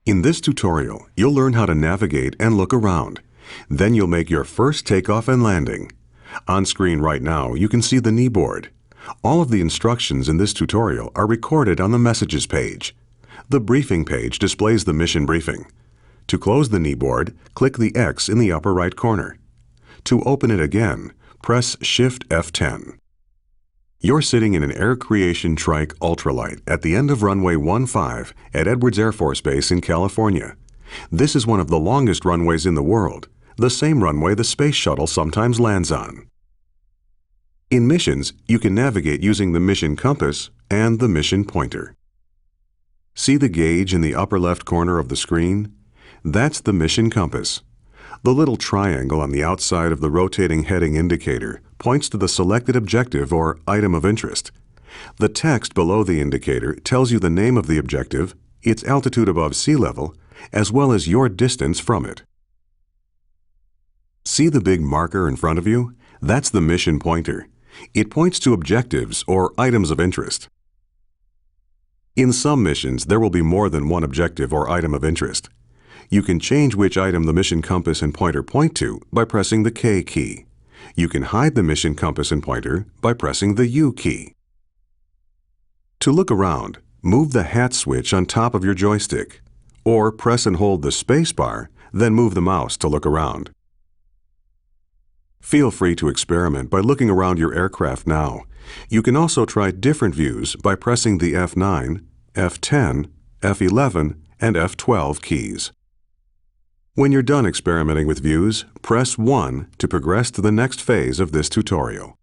In this tutorial, you'll learn how to navigate and look around. Then you'll make your first takeoff and landing. On screen right now, you can see the knee board. All of the instructions in this tutorial are recorded on the Messages page. The Briefing page displays the mission briefing. To close the knee board, click the X in the upper right corner. To open it again, press Shift F10. You're sitting in an Air Creation Trike Ultralight at the end of runway 15 at Edwards Air Force Base in California. This is one of the longest runways in the world, the same runway the Space Shuttle sometimes lands on. In missions, you can navigate using the mission compass and the mission pointer. See the gauge in the upper left corner of the screen? That's the mission compass. The little triangle on the outside of the rotating heading indicator points to the selected objective or item of interest. The text below the indicator tells you the name of the objective, its altitude above sea level, as well as your distance from it. See the big marker in front of you? That's the mission pointer. It points to objectives or items of interest. In some missions, there will be more than one objective or item of interest. You can change which item the mission compass and pointer point to by pressing the K key. You can hide the mission compass and pointer by pressing the U key. To look around, move the hat switch on top of your joystick, or press and hold the space bar, then move the mouse to look around. Feel free to experiment by looking around your aircraft now. You can also try different views by pressing the F9, F10, F11, and F12 keys. When you're done experimenting with views, press 1 to progress to the next phase of this tutorial.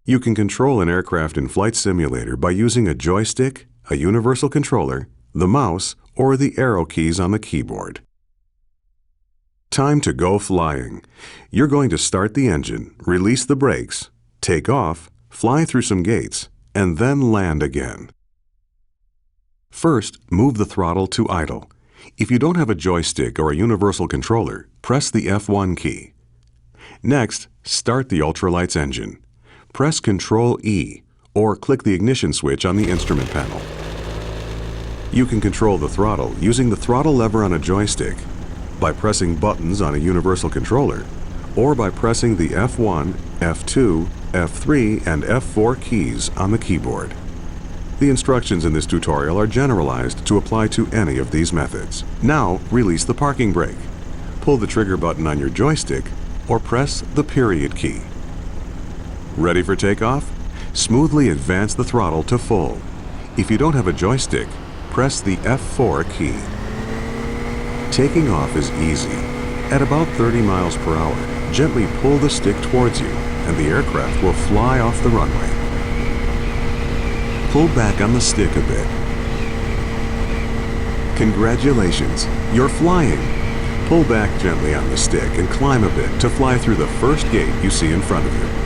You can control an aircraft in Flight Simulator by using a joystick, a universal controller, the mouse, or the arrow keys on the keyboard. Time to go flying. You're going to start the engine, release the brakes, take off, fly through some gates, and then land again. First, move the throttle to idle. If you don't have a joystick or a universal controller, press the F1 key. Next, start the ultralight's engine. Press Ctrl E or click the ignition switch on the instrument panel. You can control the throttle using the throttle lever on a joystick, by pressing buttons on a universal controller, or by pressing the F1, F2, F3, and F4 keys on the keyboard. The instructions in this tutorial are generalized to apply to any of these methods. Now, release the parking brake. Pull the trigger button on your joystick or press the period key. Ready for takeoff? Smoothly advance the throttle to full. If you don't have a joystick, press the F4 key. Taking off is easy. At about 30 miles per hour, gently pull the stick towards you and the aircraft will fly off the runway. Pull back on the stick a bit. Congratulations, you're flying! Pull back gently on the stick and climb a bit to fly through the first gate you see in front of you.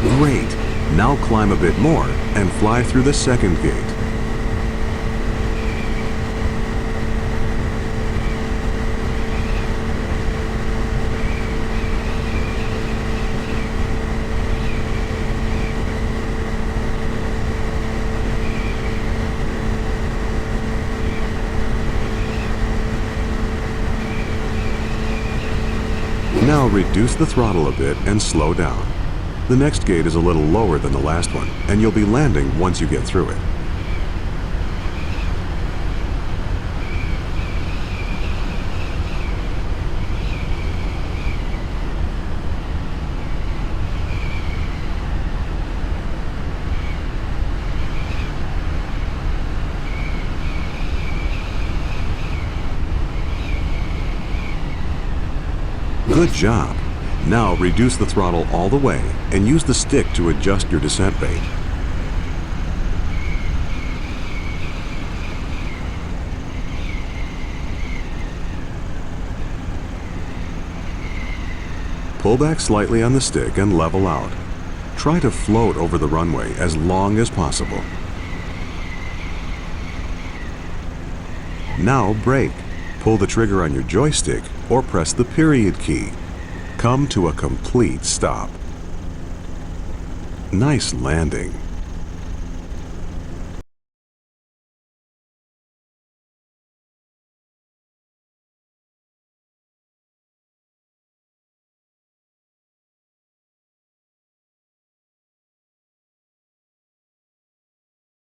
Great! Now climb a bit more and fly through the second gate. Now reduce the throttle a bit and slow down. The next gate is a little lower than the last one, and you'll be landing once you get through it. Good job. Now reduce the throttle all the way and use the stick to adjust your descent bait. Pull back slightly on the stick and level out. Try to float over the runway as long as possible. Now brake. Pull the trigger on your joystick or press the period key. Come to a complete stop. Nice landing.